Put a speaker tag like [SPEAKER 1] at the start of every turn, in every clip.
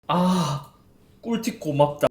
[SPEAKER 1] 아, 꿀팁 고맙다.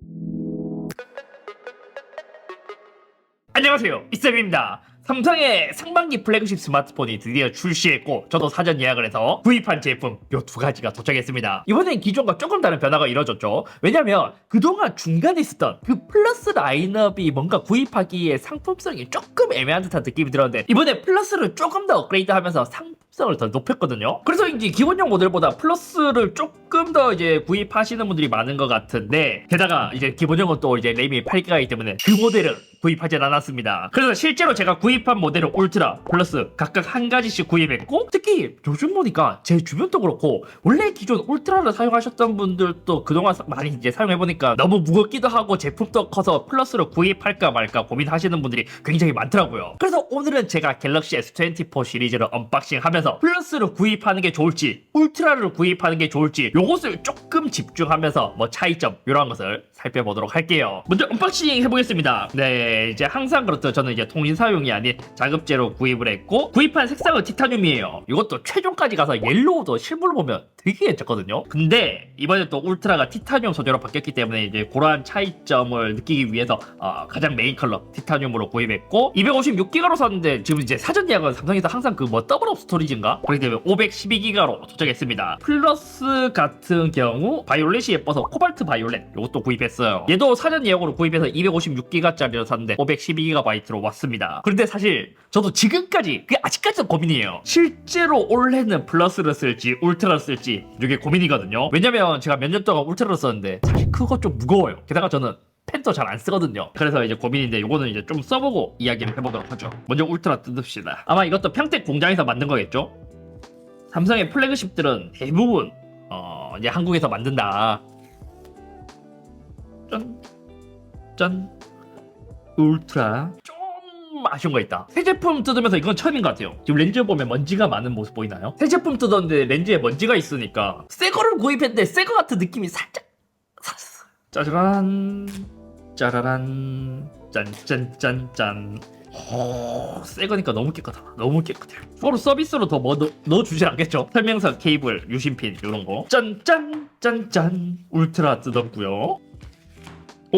[SPEAKER 1] 안녕하세요, 이쌤입니다. 삼성의 상반기 플래그십 스마트폰이 드디어 출시했고 저도 사전 예약을 해서 구입한 제품 요 두 가지가 도착했습니다. 이번엔 기존과 조금 다른 변화가 이뤄졌죠. 왜냐면 그동안 중간에 있었던 그 플러스 라인업이 뭔가 구입하기에 상품성이 조금 애매한 듯한 느낌이 들었는데 이번에 플러스를 조금 더 업그레이드하면서 상품성을 더 높였거든요. 그래서인지 기본형 모델보다 플러스를 조금 더 이제 구입하시는 분들이 많은 것 같은데, 게다가 이제 기본형은 또 이제 램이 8기가이기 때문에 그 모델은 구입하진 않았습니다. 그래서 실제로 제가 구입한 모델은 울트라, 플러스 각각 한 가지씩 구입했고, 특히 요즘 보니까 제 주변도 그렇고 원래 기존 울트라를 사용하셨던 분들도 그동안 많이 이제 사용해보니까 너무 무겁기도 하고 제품도 커서 플러스를 구입할까 말까 고민하시는 분들이 굉장히 많더라고요. 그래서 오늘은 제가 갤럭시 S24 시리즈를 언박싱하면서 플러스를 구입하는 게 좋을지 울트라를 구입하는 게 좋을지 요것을 조금 집중하면서 뭐 차이점 이런 것을 살펴보도록 할게요. 먼저 언박싱 해보겠습니다. 네, 이제 항상 그렇듯 저는 이제 통신 사용이 아닌 자급제로 구입을 했고, 구입한 색상은 티타늄이에요. 이것도 최종까지 가서 옐로우도 실물로 보면 되게 괜찮거든요. 근데 이번에 또 울트라가 티타늄 소재로 바뀌었기 때문에 이제 그러한 차이점을 느끼기 위해서 가장 메인 컬러 티타늄으로 구입했고, 256기가로 샀는데 지금 이제 사전 예약은 삼성에서 항상 그 뭐 더블업 스토리지인가? 그렇기 때문에 512기가로 도착했습니다. 플러스 같은 경우 바이올렛이 예뻐서 코발트 바이올렛 이것도 구입했어요. 얘도 사전 예약으로 구입해서 256기가짜리로 샀는데 512GB로 왔습니다. 그런데 사실 저도 지금까지 그게 아직까지도 고민이에요. 실제로 올해는 플러스를 쓸지 울트라를 쓸지 이게 고민이거든요. 왜냐면 제가 몇 년 동안 울트라를 썼는데 사실 그거 좀 무거워요. 게다가 저는 펜도 잘 안 쓰거든요. 그래서 이제 고민인데 요거는 이제 좀 써보고 이야기를 해보도록 하죠. 먼저 울트라 뜯읍시다. 아마 이것도 평택 공장에서 만든 거겠죠? 삼성의 플래그십들은 대부분 이제 한국에서 만든다. 짠 울트라. 좀 아쉬운 거 있다. 새 제품 뜯으면서 이건 처음인 것 같아요. 지금 렌즈 보면 먼지가 많은 모습 보이나요? 새 제품 뜯었는데 렌즈에 먼지가 있으니까 새 거를 구입했는데 새 거 같은 느낌이 살짝. 짜자란 짜라란 짠짠짠짠. 새 거니까 너무 깨끗하다. 너무 깨끗해요. 서로 서비스로 더 뭐 넣어주진 않겠죠? 설명서, 케이블, 유심핀 이런 거. 짠짠짠짠. 울트라 뜯었고요.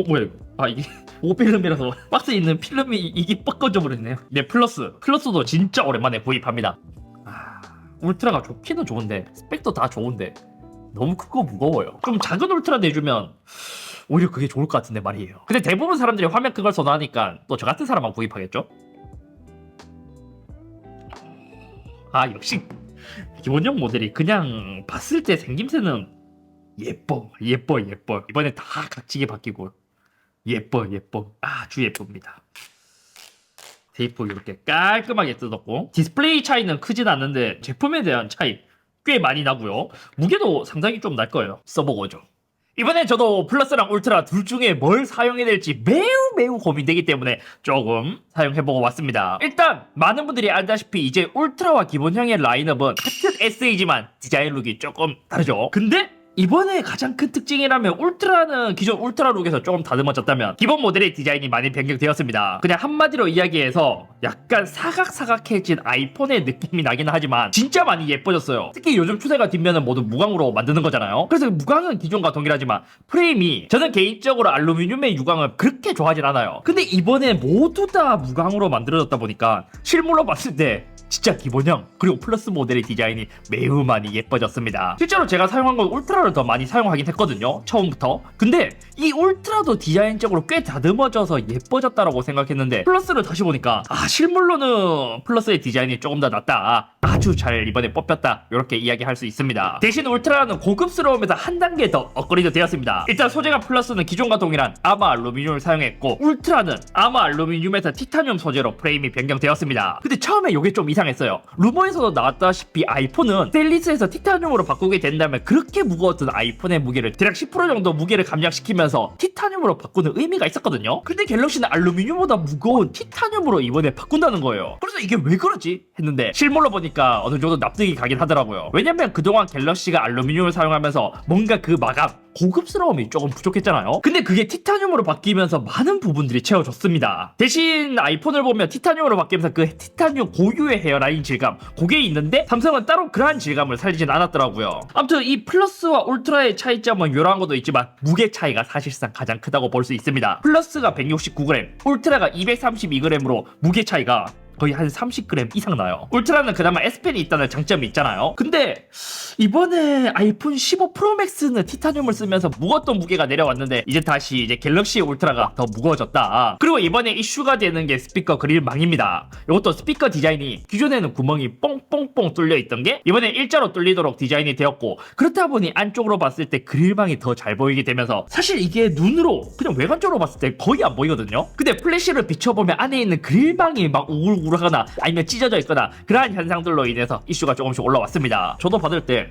[SPEAKER 1] 뭐야 이거? 아, 이게 오필름이라서 박스에 있는 필름이 이게 뻗어져 버렸네요. 네, 플러스도 진짜 오랜만에 구입합니다. 울트라가 좋기는 좋은데 스펙도 다 좋은데 너무 크고 무거워요. 좀 작은 울트라 내주면 오히려 그게 좋을 것 같은데 말이에요. 근데 대부분 사람들이 화면 큰 걸 선호하니까 또 저 같은 사람만 구입하겠죠? 역시 기본형 모델이 그냥 봤을 때 생김새는 예뻐. 이번에 다 각지게 바뀌고 예뻐. 아주 예쁩니다. 테이프 이렇게 깔끔하게 뜯었고, 디스플레이 차이는 크진 않는데 제품에 대한 차이 꽤 많이 나고요. 무게도 상당히 좀 날 거예요. 써보고 오죠. 이번엔 저도 플러스랑 울트라 둘 중에 뭘 사용해야 될지 매우 고민되기 때문에 조금 사용해보고 왔습니다. 일단 많은 분들이 알다시피 이제 울트라와 기본형의 라인업은 같은 SA지만 디자인 룩이 조금 다르죠. 근데 이번에 가장 큰 특징이라면 울트라는 기존 울트라 룩에서 조금 다듬어졌다면 기본 모델의 디자인이 많이 변경되었습니다. 그냥 한마디로 이야기해서 약간 사각사각해진 아이폰의 느낌이 나긴 하지만 진짜 많이 예뻐졌어요. 특히 요즘 추세가 뒷면은 모두 무광으로 만드는 거잖아요. 그래서 무광은 기존과 동일하지만 프레임이, 저는 개인적으로 알루미늄의 유광을 그렇게 좋아하진 않아요. 근데 이번에 모두 다 무광으로 만들어졌다 보니까 실물로 봤을 때 진짜 기본형 그리고 플러스 모델의 디자인이 매우 많이 예뻐졌습니다. 실제로 제가 사용한 건 울트라를 더 많이 사용하긴 했거든요, 처음부터. 근데 이 울트라도 디자인적으로 꽤 다듬어져서 예뻐졌다라고 생각했는데 플러스를 다시 보니까 실물로는 플러스의 디자인이 조금 더 낫다, 아주 잘 이번에 뽑혔다, 이렇게 이야기할 수 있습니다. 대신 울트라는 고급스러움에서 한 단계 더 업그레이드 되었습니다. 일단 소재가 플러스는 기존과 동일한 아마 알루미늄을 사용했고, 울트라는 아마 알루미늄에서 티타늄 소재로 프레임이 변경되었습니다. 근데 처음에 이게 좀 이상했어요. 루머에서도 나왔다시피 아이폰은 스테인리스에서 티타늄으로 바꾸게 된다면 그렇게 무거웠던 아이폰의 무게를 대략 10% 정도 무게를 감량시키면서 티타늄으로 바꾸는 의미가 있었거든요. 근데 갤럭시는 알루미늄보다 무거운 티타늄으로 이번에 바꾼다는 거예요. 그래서 이게 왜 그러지 했는데 실물로 보니까 어느 정도 납득이 가긴 하더라고요. 왜냐면 그동안 갤럭시가 알루미늄을 사용하면서 뭔가 그 마감, 고급스러움이 조금 부족했잖아요. 근데 그게 티타늄으로 바뀌면서 많은 부분들이 채워졌습니다. 대신 아이폰을 보면 티타늄으로 바뀌면서 그 티타늄 고유의 헤어라인 질감 그게 있는데 삼성은 따로 그러한 질감을 살리진 않았더라고요. 아무튼 이 플러스와 울트라의 차이점은 이러한 것도 있지만 무게 차이가 사실상 가장 크다고 볼 수 있습니다. 플러스가 169g, 울트라가 232g으로 무게 차이가 거의 한 30g 이상 나요. 울트라는 그나마 S펜이 있다는 장점이 있잖아요. 근데 이번에 아이폰 15 프로 맥스는 티타늄을 쓰면서 무거웠던 무게가 내려왔는데 이제 다시 이제 갤럭시 울트라가 더 무거워졌다. 그리고 이번에 이슈가 되는 게 스피커 그릴망입니다. 이것도 스피커 디자인이 기존에는 구멍이 뽕뽕뽕 뚫려 있던 게 이번에 일자로 뚫리도록 디자인이 되었고, 그렇다 보니 안쪽으로 봤을 때 그릴망이 더 잘 보이게 되면서 사실 이게 눈으로 그냥 외관적으로 봤을 때 거의 안 보이거든요. 근데 플래시를 비춰보면 안에 있는 그릴망이 막 우글우글하거나 아니면 찢어져 있거나 그러한 현상들로 인해서 이슈가 조금씩 올라왔습니다. 저도 받을 때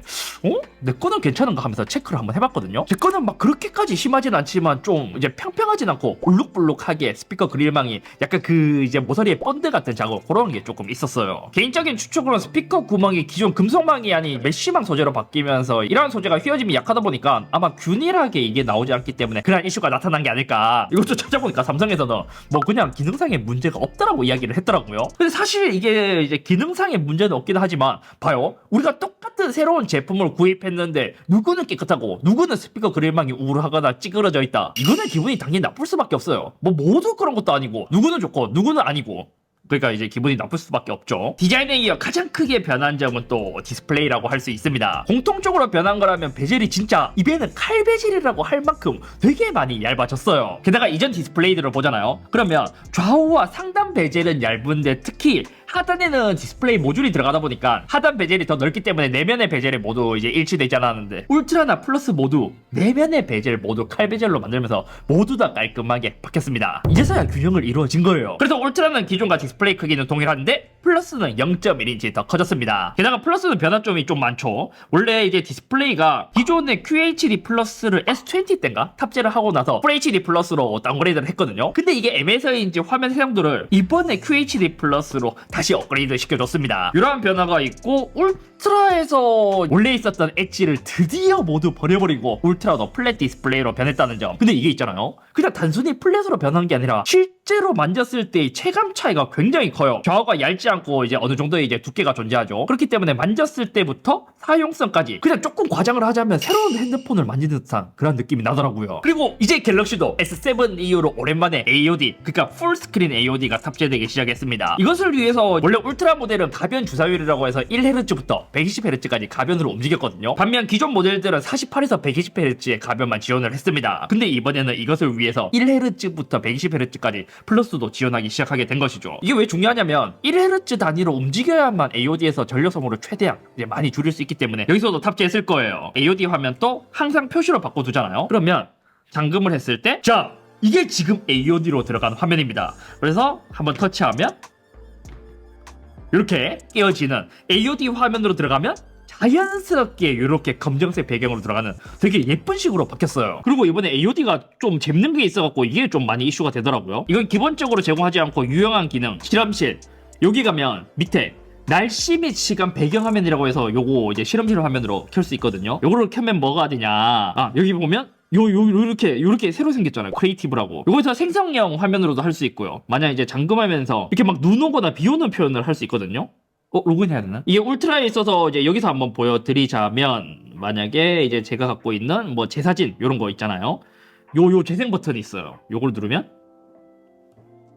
[SPEAKER 1] 내 거는 괜찮은가 하면서 체크를 한번 해봤거든요. 제 거는 막 그렇게까지 심하진 않지만 좀 이제 평평하진 않고 울룩불룩하게 스피커 그릴망이 약간 그 이제 모서리에 본드 같은 자국 그런 게 조금 있었어요. 개인적인 추측으로는 스피커 구멍이 기존 금속망이 아닌 메쉬망 소재로 바뀌면서 이러한 소재가 휘어짐이 약하다 보니까 아마 균일하게 이게 나오지 않기 때문에 그런 이슈가 나타난 게 아닐까. 이것도 찾아보니까 삼성에서는 뭐 그냥 기능상의 문제가 없다라고 이야기를 했더라고요. 근데 사실 이게 이제 기능상의 문제는 없긴 하지만 봐요, 우리가 똑같은 새로운 제품을 구입했는데 누구는 깨끗하고 누구는 스피커 그릴망이 우울하거나 찌그러져 있다. 이거는 기분이 당연히 나쁠 수밖에 없어요. 뭐 모두 그런 것도 아니고 누구는 좋고 누구는 아니고, 그러니까 이제 기분이 나쁠 수밖에 없죠. 디자인에 이어 가장 크게 변한 점은 또 디스플레이라고 할 수 있습니다. 공통적으로 변한 거라면 베젤이 진짜 입에는 칼 베젤이라고 할 만큼 되게 많이 얇아졌어요. 게다가 이전 디스플레이들을 보잖아요. 그러면 좌우와 상단 베젤은 얇은데 특히 하단에는 디스플레이 모듈이 들어가다 보니까 하단 베젤이 더 넓기 때문에 내면의 베젤이 모두 이제 일치되지 않았는데, 울트라나 플러스 모두 내면의 베젤 모두 칼 베젤로 만들면서 모두 다 깔끔하게 바뀌었습니다. 이제서야 균형을 이루어진 거예요. 그래서 울트라는 기존과 디스플레이 크기는 동일한데 플러스는 0.1인치 더 커졌습니다. 게다가 플러스는 변화점이 좀 많죠. 원래 이제 디스플레이가 기존의 QHD 플러스를 S20 때인가 탑재를 하고 나서 FHD 플러스로 다운그레이드를 했거든요. 근데 이게 M에서인지 화면 해상도를 이번에 QHD 플러스로 다시 업그레이드 시켜줬습니다. 이러한 변화가 있고, 울트라에서 원래 있었던 엣지를 드디어 모두 버려버리고 울트라도 플랫 디스플레이로 변했다는 점. 근데 이게 있잖아요, 그냥 단순히 플랫으로 변한 게 아니라 실제로 만졌을 때의 체감 차이가 굉장히 커요. 좌우가 얇지 않고 이제 어느 정도의 이제 두께가 존재하죠. 그렇기 때문에 만졌을 때부터 사용성까지 그냥 조금 과장을 하자면 새로운 핸드폰을 만지는 듯한 그런 느낌이 나더라고요. 그리고 이제 갤럭시도 S7 이후로 오랜만에 AOD, 그러니까 풀스크린 AOD가 탑재되기 시작했습니다. 이것을 위해서 원래 울트라 모델은 가변 주사율이라고 해서 1Hz부터 120Hz까지 가변으로 움직였거든요. 반면 기존 모델들은 48에서 120Hz의 가변만 지원을 했습니다. 근데 이번에는 이것을 위해서 1Hz부터 120Hz까지 플러스도 지원하기 시작하게 된 것이죠. 이게 왜 중요하냐면 1Hz 단위로 움직여야만 AOD에서 전력 소모를 최대한 이제 많이 줄일 수 있기 때문에 여기서도 탑재했을 거예요. AOD 화면 또 항상 표시로 바꿔두잖아요. 그러면 잠금을 했을 때, 자, 이게 지금 AOD로 들어간 화면입니다. 그래서 한번 터치하면 이렇게 깨어지는 AOD 화면으로 들어가면 자연스럽게 이렇게 검정색 배경으로 들어가는 되게 예쁜 식으로 바뀌었어요. 그리고 이번에 AOD가 좀 재밌는 게 있어갖고 이게 좀 많이 이슈가 되더라고요. 이건 기본적으로 제공하지 않고 유용한 기능, 실험실, 여기 가면 밑에 날씨 및 시간 배경화면이라고 해서 요거 이제 실험실 화면으로 켤 수 있거든요. 요거를 켜면 뭐가 되냐, 여기 보면 요렇게 새로 생겼잖아요. 크리에이티브라고. 요거에서 생성형 화면으로도 할 수 있고요. 만약 이제 잠금하면서 이렇게 막 눈 오거나 비 오는 표현을 할 수 있거든요. 로그인 해야 되나? 이게 울트라에 있어서 이제 여기서 한번 보여드리자면, 만약에 이제 제가 갖고 있는 뭐 제 사진 요런 거 있잖아요. 요 재생 버튼이 있어요. 요걸 누르면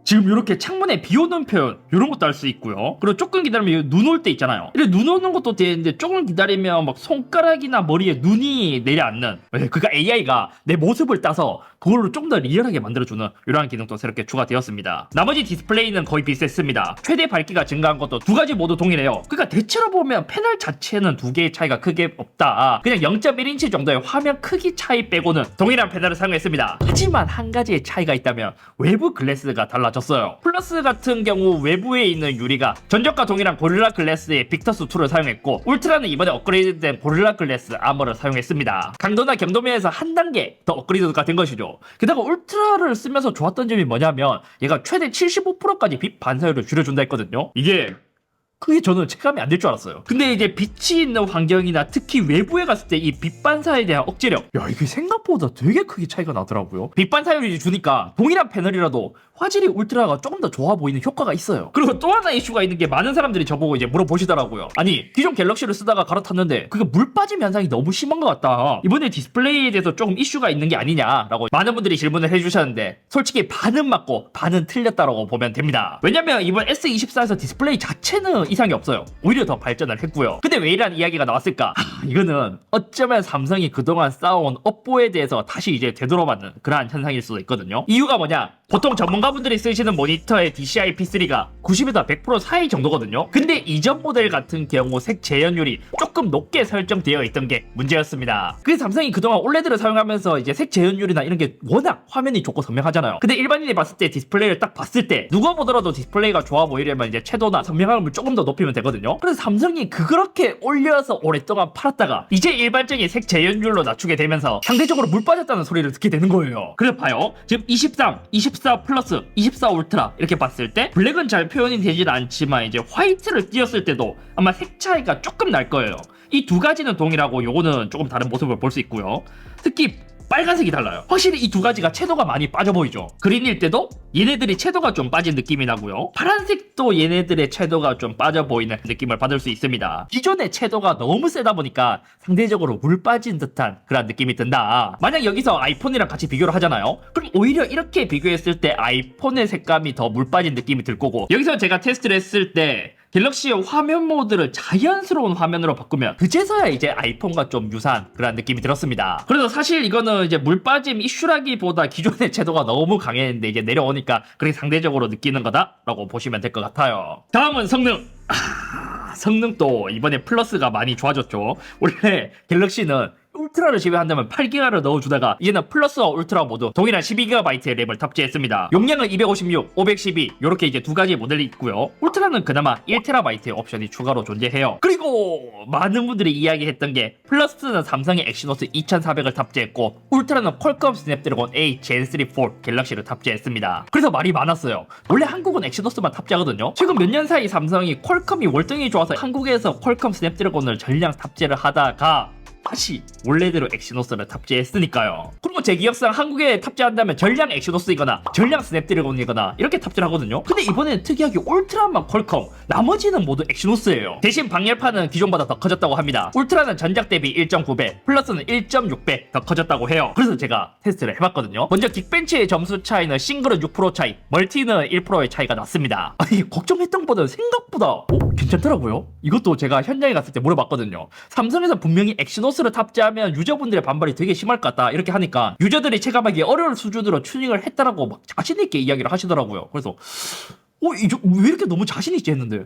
[SPEAKER 1] 지금 이렇게 창문에 비 오는 표현 이런 것도 할 수 있고요. 그리고 조금 기다리면 눈 올 때 있잖아요. 이렇게 눈 오는 것도 되는데 조금 기다리면 막 손가락이나 머리에 눈이 내려앉는, 그러니까 AI가 내 모습을 따서 그걸로 좀 더 리얼하게 만들어주는 이러한 기능도 새롭게 추가되었습니다. 나머지 디스플레이는 거의 비슷했습니다. 최대 밝기가 증가한 것도 두 가지 모두 동일해요. 그러니까 대체로 보면 패널 자체는 두 개의 차이가 크게 없다. 그냥 0.1인치 정도의 화면 크기 차이 빼고는 동일한 패널을 사용했습니다. 하지만 한 가지의 차이가 있다면 외부 글래스가 달라졌어요. 플러스 같은 경우 외부에 있는 유리가 전적과 동일한 고릴라 글래스의 빅터스 2를 사용했고, 울트라는 이번에 업그레이드된 고릴라 글래스 아머를 사용했습니다. 강도나 경도면에서 한 단계 더 업그레이드가 된 것이죠. 게다가 울트라를 쓰면서 좋았던 점이 뭐냐면 얘가 최대 75%까지 빛 반사율을 줄여준다 했거든요. 이게 그게 저는 체감이 안 될 줄 알았어요. 근데 이제 빛이 있는 환경이나 특히 외부에 갔을 때 이 빛 반사에 대한 억제력, 야 이게 생각보다 되게 크게 차이가 나더라고요. 빛 반사율이 주니까 동일한 패널이라도 화질이 울트라가 조금 더 좋아 보이는 효과가 있어요. 그리고 또 하나 이슈가 있는 게 많은 사람들이 저보고 이제 물어보시더라고요. 아니 기존 갤럭시를 쓰다가 갈아탔는데 그게 물 빠짐 현상이 너무 심한 것 같다. 이번에 디스플레이에 대해서 조금 이슈가 있는 게 아니냐라고 많은 분들이 질문을 해주셨는데 솔직히 반은 맞고 반은 틀렸다라고 보면 됩니다. 왜냐면 이번 S24에서 디스플레이 자체는 이상이 없어요. 오히려 더 발전을 했고요. 근데 왜 이런 이야기가 나왔을까? 이거는 어쩌면 삼성이 그동안 쌓아온 업보에 대해서 다시 이제 되돌아받는 그러한 현상일 수도 있거든요. 이유가 뭐냐? 보통 전문가분들이 쓰시는 모니터의 DCI P3가 90에서 100% 사이 정도거든요. 근데 이전 모델 같은 경우 색 재현율이 조금 높게 설정되어 있던 게 문제였습니다. 그래서 삼성이 그동안 OLED를 사용하면서 이제 색 재현율이나 이런 게 워낙 화면이 좋고 선명하잖아요. 근데 일반인이 봤을 때 디스플레이를 딱 봤을 때 누가 보더라도 디스플레이가 좋아 보이려면 이제 채도나 선명함을 조금 더 높이면 되거든요. 그래서 삼성이 그렇게 올려서 오랫동안 팔았다가 이제 일반적인 색 재현율로 낮추게 되면서 상대적으로 물 빠졌다는 소리를 듣게 되는 거예요. 그래서 봐요. 지금 23, 24 플러스, 24 울트라 이렇게 봤을 때 블랙은 잘 표현이 되진 않지만 이제 화이트를 띄었을 때도 아마 색 차이가 조금 날 거예요. 이 두 가지는 동일하고 요거는 조금 다른 모습을 볼 수 있고요. 특히 빨간색이 달라요. 확실히 이 두 가지가 채도가 많이 빠져 보이죠. 그린일 때도 얘네들이 채도가 좀 빠진 느낌이 나고요. 파란색도 얘네들의 채도가 좀 빠져 보이는 느낌을 받을 수 있습니다. 기존의 채도가 너무 세다 보니까 상대적으로 물 빠진 듯한 그런 느낌이 든다. 만약 여기서 아이폰이랑 같이 비교를 하잖아요. 그럼 오히려 이렇게 비교했을 때 아이폰의 색감이 더 물 빠진 느낌이 들 거고, 여기서 제가 테스트를 했을 때 갤럭시의 화면 모드를 자연스러운 화면으로 바꾸면 그제서야 이제 아이폰과 좀 유사한 그런 느낌이 들었습니다. 그래서 사실 이거는 이제 물 빠짐 이슈라기보다 기존의 채도가 너무 강했는데 이제 내려오니까 그렇게 상대적으로 느끼는 거다라고 보시면 될 것 같아요. 다음은 성능. 성능도 이번에 플러스가 많이 좋아졌죠. 원래 갤럭시는 울트라를 제외한다면 8기가를 넣어주다가 이제는 플러스와 울트라 모두 동일한 12GB의 램을 탑재했습니다. 용량은 256, 512 이렇게 이제 두 가지 모델이 있고요. 울트라는 그나마 1TB의 옵션이 추가로 존재해요. 그리고 많은 분들이 이야기했던 게 플러스는 삼성의 엑시노스 2400을 탑재했고 울트라는 퀄컴 스냅드래곤 A Gen 3 4 갤럭시를 탑재했습니다. 그래서 말이 많았어요. 원래 한국은 엑시노스만 탑재하거든요. 최근 몇 년 사이 삼성이 퀄컴이 월등히 좋아서 한국에서 퀄컴 스냅드래곤을 전량 탑재를 하다가 다시 원래대로 엑시노스를 탑재했으니까요. 그리고 제 기억상 한국에 탑재한다면 전량 엑시노스이거나 전량 스냅드래곤이거나 이렇게 탑재를 하거든요. 근데 이번에는 특이하게 울트라만 퀄컴, 나머지는 모두 엑시노스예요. 대신 방열판은 기존보다 더 커졌다고 합니다. 울트라는 전작 대비 1.9배, 플러스는 1.6배 더 커졌다고 해요. 그래서 제가 테스트를 해봤거든요. 먼저 긱벤치의 점수 차이는 싱글은 6% 차이, 멀티는 1%의 차이가 났습니다. 아니 걱정했던 것보다 생각보다 괜찮더라고요. 이것도 제가 현장에 갔을 때 물어봤거든요. 삼성에서 분명히 엑시노스를 탑재하면 유저분들의 반발이 되게 심할 것 같다 이렇게 하니까 유저들이 체감하기 어려운 수준으로 튜닝을 했다라고 막 자신있게 이야기를 하시더라고요. 그래서 왜 이렇게 너무 자신있지 했는데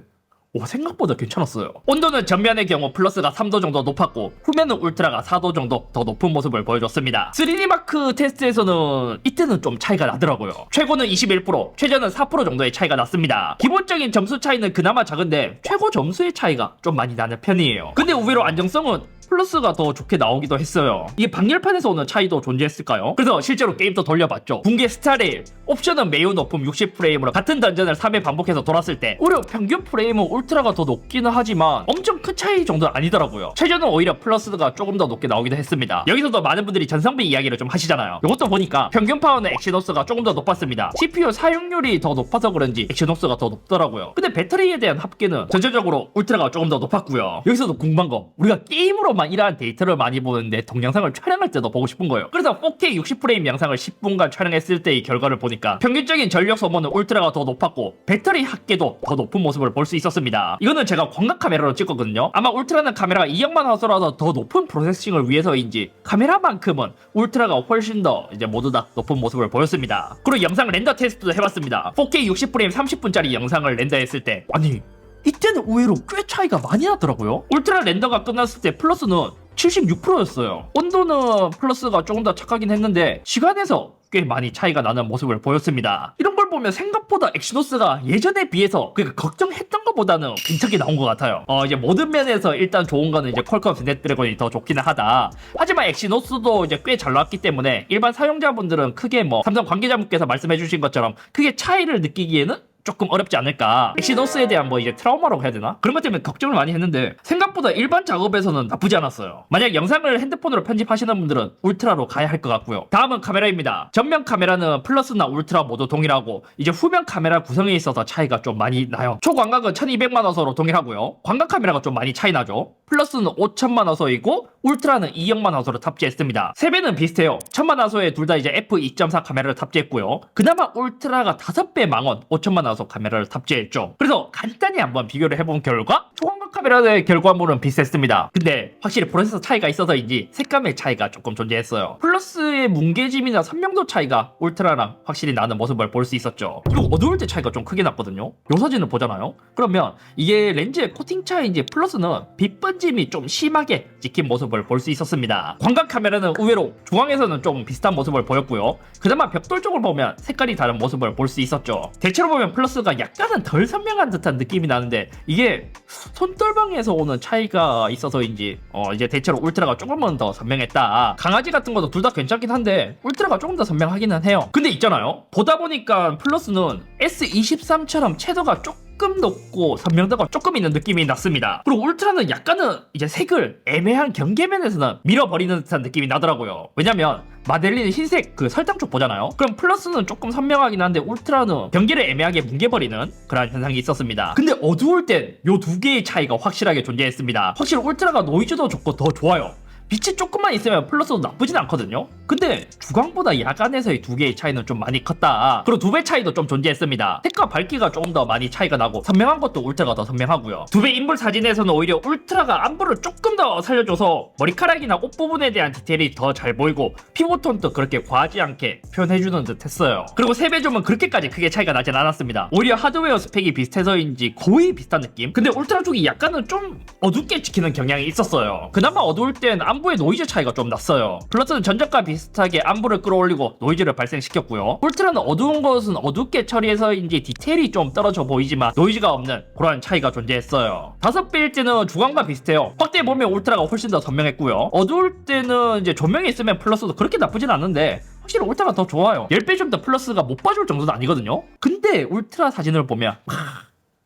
[SPEAKER 1] 생각보다 괜찮았어요. 온도는 전면의 경우 플러스가 3도 정도 높았고 후면은 울트라가 4도 정도 더 높은 모습을 보여줬습니다. 3D 마크 테스트에서는 이때는 좀 차이가 나더라고요. 최고는 21%, 최저는 4% 정도의 차이가 났습니다. 기본적인 점수 차이는 그나마 작은데 최고 점수의 차이가 좀 많이 나는 편이에요. 근데 의외로 안정성은 플러스가 더 좋게 나오기도 했어요. 이게 방열판에서 오는 차이도 존재했을까요? 그래서 실제로 게임도 돌려봤죠. 붕괴 스타레일, 옵션은 매우 높은 60프레임으로 같은 던전을 3회 반복해서 돌았을 때 오히려 평균 프레임은 울트라가 더 높기는 하지만 엄청 큰 차이 정도는 아니더라고요. 최저는 오히려 플러스가 조금 더 높게 나오기도 했습니다. 여기서도 많은 분들이 전성비 이야기를 좀 하시잖아요. 이것도 보니까 평균 파워는 엑시노스가 조금 더 높았습니다. CPU 사용률이 더 높아서 그런지 엑시노스가 더 높더라고요. 근데 배터리에 대한 합계는 전체적으로 울트라가 조금 더 높았고요. 여기서도 궁금한 거, 우리가 게임으로만 이러한 데이터를 많이 보는데 동영상을 촬영할 때도 보고 싶은 거예요. 그래서 4K 60프레임 영상을 10분간 촬영했을 때의 결과를 보니까 평균적인 전력 소모는 울트라가 더 높았고 배터리 합계도 더 높은 모습을 볼 수 있었습니다. 이거는 제가 광각 카메라로 찍었거든요. 아마 울트라는 카메라가 2억만 화소라서 더 높은 프로세싱을 위해서인지 카메라만큼은 울트라가 훨씬 더 이제 모두 다 높은 모습을 보였습니다. 그리고 영상 렌더 테스트도 해봤습니다. 4K 60프레임 30분짜리 영상을 렌더했을 때 아니 이때는 의외로 꽤 차이가 많이 나더라고요. 울트라 렌더가 끝났을 때 플러스는 76%였어요. 온도는 플러스가 조금 더 착하긴 했는데 시간에서 꽤 많이 차이가 나는 모습을 보였습니다. 이런 걸 보면 생각보다 엑시노스가 예전에 비해서 그러니까 걱정했던 것보다는 괜찮게 나온 것 같아요. 이제 모든 면에서 일단 좋은 거는 이제 퀄컴 스냅드래곤이 더 좋기는 하다. 하지만 엑시노스도 이제 꽤 잘 나왔기 때문에 일반 사용자분들은 크게 뭐 삼성 관계자분께서 말씀해주신 것처럼 크게 차이를 느끼기에는 조금 어렵지 않을까. 엑시노스에 대한 뭐 이제 트라우마라고 해야 되나? 그런 것 때문에 걱정을 많이 했는데 생각보다 일반 작업에서는 나쁘지 않았어요. 만약 영상을 핸드폰으로 편집하시는 분들은 울트라로 가야 할 것 같고요. 다음은 카메라입니다. 전면 카메라는 플러스나 울트라 모두 동일하고 이제 후면 카메라 구성에 있어서 차이가 좀 많이 나요. 초광각은 1200만 화소로 동일하고요. 광각 카메라가 좀 많이 차이 나죠. 플러스는 5000만 화소이고 울트라는 200만 화소를 탑재했습니다. 세배는 비슷해요. 1000만 화소에 둘 다 이제 f2.4 카메라를 탑재했고요. 그나마 울트라가 5배 망원 5000만 화소 카메라를 탑재했죠. 그래서 간단히 한번 비교를 해본 결과 초광각 카메라의 결과물은 비슷했습니다. 근데 확실히 프로세서 차이가 있어서인지 색감의 차이가 조금 존재했어요. 플러스의 뭉개짐이나 선명도 차이가 울트라랑 확실히 나는 모습을 볼 수 있었죠. 그리고 어두울 때 차이가 좀 크게 났거든요. 요 사진을 보잖아요. 그러면 이게 렌즈의 코팅 차이인지 플러스는 빛 번짐이 좀 심하게 찍힌 모습을 볼 수 있었습니다. 광각 카메라는 의외로 중앙에서는 좀 비슷한 모습을 보였고요. 그나마 벽돌 쪽을 보면 색깔이 다른 모습을 볼 수 있었죠. 대체로 보면 플러스가 약간은 덜 선명한 듯한 느낌이 나는데 이게 손떨방에서 오는 차이가 있어서인지 이제 대체로 울트라가 조금은 더 선명했다. 강아지 같은 것도 둘 다 괜찮긴 한데 울트라가 조금 더 선명하기는 해요. 근데 있잖아요. 보다 보니까 플러스는 S23처럼 채도가 조금 높고 선명도가 조금 있는 느낌이 났습니다. 그리고 울트라는 약간은 이제 색을 애매한 경계면에서는 밀어버리는 듯한 느낌이 나더라고요. 왜냐면 마델린 흰색 그 설탕 쪽 보잖아요. 그럼 플러스는 조금 선명하긴 한데 울트라는 경계를 애매하게 뭉개버리는 그런 현상이 있었습니다. 근데 어두울 땐 요 두 개의 차이가 확실하게 존재했습니다. 확실히 울트라가 노이즈도 좋고 더 좋아요. 빛이 조금만 있으면 플러스도 나쁘진 않거든요. 근데 주광보다 야간에서의 두 개의 차이는 좀 많이 컸다. 그리고 두 배 차이도 좀 존재했습니다. 색과 밝기가 조금 더 많이 차이가 나고 선명한 것도 울트라가 더 선명하고요. 두 배 인물 사진에서는 오히려 울트라가 안부를 조금 더 살려줘서 머리카락이나 옷 부분에 대한 디테일이 더 잘 보이고 피부톤도 그렇게 과하지 않게 표현해주는 듯 했어요. 그리고 세 배 좀은 그렇게까지 크게 차이가 나진 않았습니다. 오히려 하드웨어 스펙이 비슷해서인지 거의 비슷한 느낌? 근데 울트라 쪽이 약간은 좀 어둡게 찍히는 경향이 있었어요. 그나마 어두울 땐 안부의 노이즈 차이가 좀 났어요. 플러스는 전작과 비슷하게 안부를 끌어올리고 노이즈를 발생시켰고요. 울트라는 어두운 것은 어둡게 처리해서인지 디테일이 좀 떨어져 보이지만 노이즈가 없는 그런 차이가 존재했어요. 5배일 때는 주광과 비슷해요. 확대 보면 울트라가 훨씬 더 선명했고요. 어두울 때는 이제 조명이 있으면 플러스도 그렇게 나쁘진 않은데 확실히 울트라가 더 좋아요. 10배 좀 더 플러스가 못 봐줄 정도는 아니거든요. 근데 울트라 사진을 보면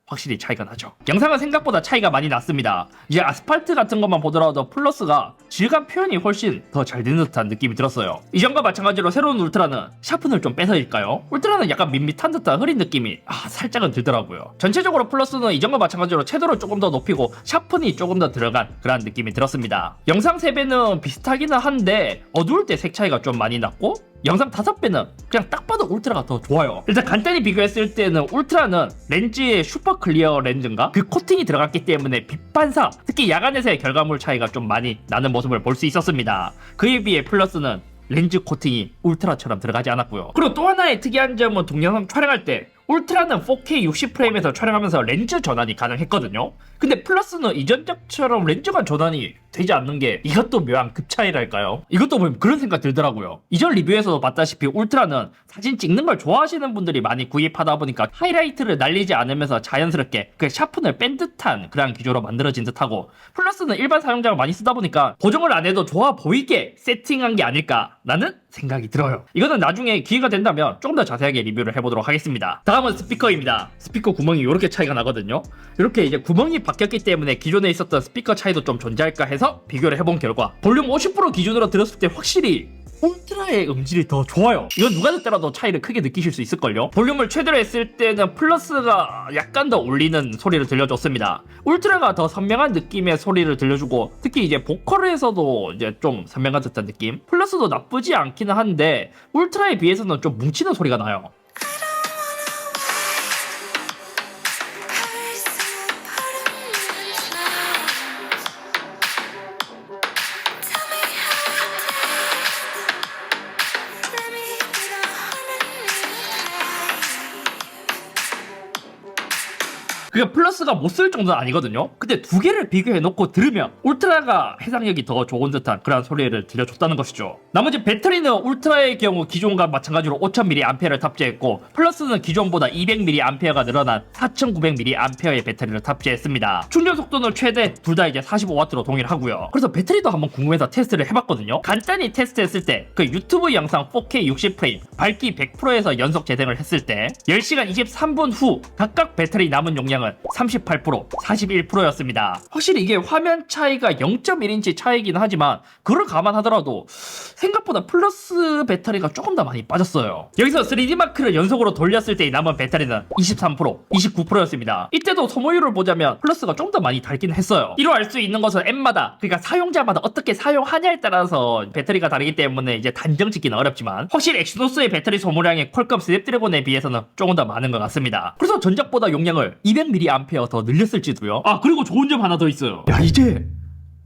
[SPEAKER 1] 확실히 차이가 나죠. 영상은 생각보다 차이가 많이 났습니다. 이제 아스팔트 같은 것만 보더라도 플러스가 질감 표현이 훨씬 더 잘 되는 듯한 느낌이 들었어요. 이전과 마찬가지로 새로운 울트라는 샤픈을 좀 빼서일까요? 울트라는 약간 밋밋한 듯한 흐린 느낌이 살짝은 들더라고요. 전체적으로 플러스는 이전과 마찬가지로 채도를 조금 더 높이고 샤픈이 조금 더 들어간 그런 느낌이 들었습니다. 영상 3배는 비슷하기는 한데 어두울 때 색 차이가 좀 많이 났고 영상 5배는 그냥 딱 봐도 울트라가 더 좋아요. 일단 간단히 비교했을 때는 울트라는 렌즈의 슈퍼 클리어 렌즈인가? 그 코팅이 들어갔기 때문에 빛 반사, 특히 야간에서의 결과물 차이가 좀 많이 나는 모습을 볼 수 있었습니다. 그에 비해 플러스는 렌즈 코팅이 울트라처럼 들어가지 않았고요. 그리고 또 하나의 특이한 점은 동영상 촬영할 때 울트라는 4K 60프레임에서 촬영하면서 렌즈 전환이 가능했거든요. 근데 플러스는 이전작처럼 렌즈관 전환이 되지 않는 게 이것도 묘한 급 차이랄까요? 이것도 보면 그런 생각 들더라고요. 이전 리뷰에서도 봤다시피 울트라는 사진 찍는 걸 좋아하시는 분들이 많이 구입하다 보니까 하이라이트를 날리지 않으면서 자연스럽게 그 샤픈을 뺀 듯한 그런 기조로 만들어진 듯하고 플러스는 일반 사용자가 많이 쓰다 보니까 보정을 안 해도 좋아 보이게 세팅한 게 아닐까라는 생각이 들어요. 이거는 나중에 기회가 된다면 조금 더 자세하게 리뷰를 해보도록 하겠습니다. 다음은 스피커입니다. 스피커 구멍이 이렇게 차이가 나거든요. 이렇게 이제 구멍이 바뀌었기 때문에 기존에 있었던 스피커 차이도 좀 존재할까 해서 비교를 해본 결과 볼륨 50% 기준으로 들었을 때 확실히 울트라의 음질이 더 좋아요. 이건 누가 듣더라도 차이를 크게 느끼실 수 있을걸요. 볼륨을 최대로 했을 때는 플러스가 약간 더 울리는 소리를 들려줬습니다. 울트라가 더 선명한 느낌의 소리를 들려주고 특히 이제 보컬에서도 이제 좀 선명한 듯한 느낌. 플러스도 나쁘지 않기는 한데 울트라에 비해서는 좀 뭉치는 소리가 나요. 그러니까 플러스가 못 쓸 정도는 아니거든요. 근데 두 개를 비교해놓고 들으면 울트라가 해상력이 더 좋은 듯한 그런 소리를 들려줬다는 것이죠. 나머지 배터리는 울트라의 경우 기존과 마찬가지로 5000mAh를 탑재했고 플러스는 기존보다 200mAh가 늘어난 4900mAh의 배터리를 탑재했습니다. 충전 속도는 최대 둘 다 이제 45W로 동일하고요. 그래서 배터리도 한번 궁금해서 테스트를 해봤거든요. 간단히 테스트했을 때 그 유튜브 영상 4K 60프레임 밝기 100%에서 연속 재생을 했을 때 10시간 23분 후 각각 배터리 남은 용량은 38%, 41%였습니다. 확실히 이게 화면 차이가 0.1인치 차이긴 하지만 그걸 감안하더라도 생각보다 플러스 배터리가 조금 더 많이 빠졌어요. 여기서 3D 마크를 연속으로 돌렸을 때 남은 배터리는 23%, 29%였습니다. 이때도 소모율을 보자면 플러스가 좀 더 많이 닳긴 했어요. 이로 알 수 있는 것은 앱마다, 그러니까 사용자마다 어떻게 사용하냐에 따라서 배터리가 다르기 때문에 이제 단정 짓기는 어렵지만 확실히 엑시노스의 배터리 소모량이 퀄컴 스냅드래곤에 비해서는 조금 더 많은 것 같습니다. 그래서 전작보다 용량을 200mAh 더 늘렸을지도요. 아, 그리고 좋은 점 하나 더 있어요. 야, 이제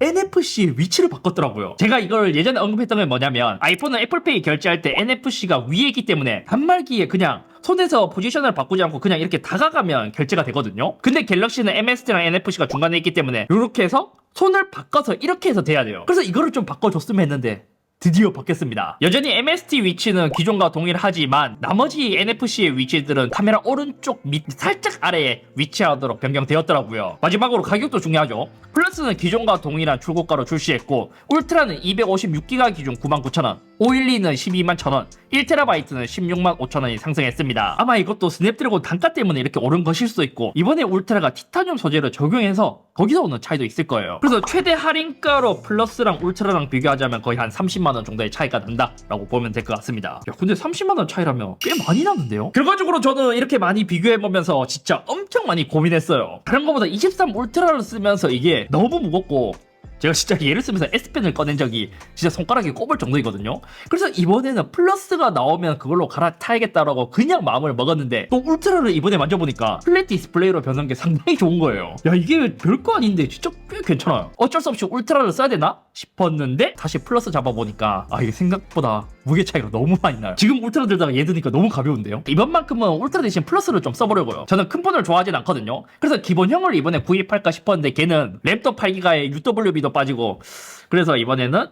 [SPEAKER 1] NFC의 위치를 바꿨더라고요. 제가 이걸 예전에 언급했던 게 뭐냐면 아이폰은 애플페이 결제할 때 NFC가 위에 있기 때문에 단말기에 그냥 손에서 포지션을 바꾸지 않고 그냥 이렇게 다가가면 결제가 되거든요. 근데 갤럭시는 MST랑 NFC가 중간에 있기 때문에 이렇게 해서 손을 바꿔서 이렇게 해서 돼야 돼요. 그래서 이거를 좀 바꿔줬으면 했는데 드디어 바뀌었습니다. 여전히 MST 위치는 기존과 동일하지만 나머지 NFC의 위치들은 카메라 오른쪽 밑 살짝 아래에 위치하도록 변경되었더라고요. 마지막으로 가격도 중요하죠. 플러스는 기존과 동일한 출고가로 출시했고 울트라는 256기가 기준 99,000원, 512는 121,000원, 1TB는 165,000원이 상승했습니다. 아마 이것도 스냅드래곤 단가 때문에 이렇게 오른 것일 수도 있고 이번에 울트라가 티타늄 소재를 적용해서 거기서 오는 차이도 있을 거예요. 그래서 최대 할인가로 플러스랑 울트라랑 비교하자면 거의 한 30만원 정도의 차이가 난다라고 보면 될 것 같습니다. 야, 근데 30만원 차이라면 꽤 많이 나는데요? 결과적으로 저는 이렇게 많이 비교해보면서 진짜 엄청 많이 고민했어요. 다른 것보다 23 울트라를 쓰면서 이게 너무 무겁고 제가 진짜 얘를 쓰면서 S펜을 꺼낸 적이 진짜 손가락이 꼽을 정도이거든요. 그래서 이번에는 플러스가 나오면 그걸로 갈아타야겠다라고 그냥 마음을 먹었는데 또 울트라를 이번에 만져보니까 플랫 디스플레이로 변한 게 상당히 좋은 거예요. 야, 이게 별거 아닌데 진짜 꽤 괜찮아요. 어쩔 수 없이 울트라를 써야 되나 싶었는데 다시 플러스 잡아보니까 아, 이게 생각보다 무게 차이가 너무 많이 나요. 지금 울트라 들다가 얘 드니까 너무 가벼운데요. 이번만큼은 울트라 대신 플러스를 좀 써보려고요. 저는 큰 폰을 좋아하진 않거든요. 그래서 기본형을 이번에 구입할까 싶었는데 걔는 램도 8기가에 UWB도 빠지고 그래서 이번에는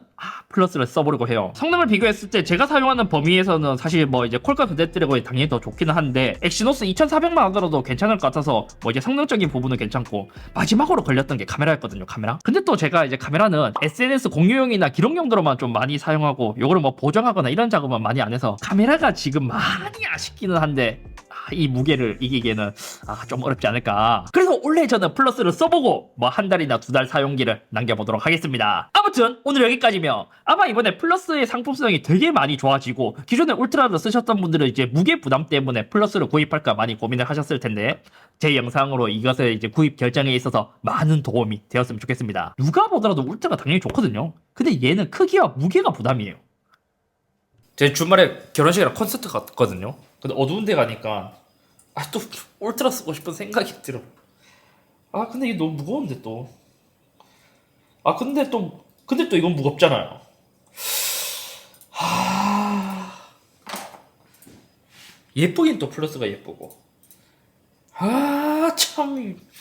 [SPEAKER 1] 플러스를 써보려고 해요. 성능을 비교했을 때 제가 사용하는 범위에서는 사실 뭐 이제 퀄컴 스냅드래곤이 당연히 더 좋기는 한데 엑시노스 2400만 하더라도 괜찮을 것 같아서 뭐 이제 성능적인 부분은 괜찮고 마지막으로 걸렸던 게 카메라였거든요. 카메라. 근데 또 제가 이제 카메라는 SNS 공유용이나 기록 용도로만 좀 많이 사용하고 요거를 뭐 보정하거나 이런 작업은 많이 안 해서 카메라가 지금 많이 아쉽기는 한데 이 무게를 이기기에는 좀 어렵지 않을까. 그래서 원래 저는 플러스를 써보고 뭐 한 달이나 두 달 사용기를 남겨보도록 하겠습니다. 아무튼 오늘 여기까지며 아마 이번에 플러스의 상품성이 되게 많이 좋아지고 기존에 울트라를 쓰셨던 분들은 이제 무게 부담 때문에 플러스를 구입할까 많이 고민을 하셨을 텐데 제 영상으로 이것을 이제 구입 결정에 있어서 많은 도움이 되었으면 좋겠습니다. 누가 보더라도 울트라가 당연히 좋거든요. 근데 얘는 크기와 무게가 부담이에요. 제 주말에 결혼식이랑 콘서트 갔거든요. 근데 어두운 데 가니까 또 울트라 쓰고 싶은 생각이 들어. 근데 이게 너무 무거운데 또. 근데 또 이건 무겁잖아요. 예쁘긴 또 플러스가 예쁘고. 참.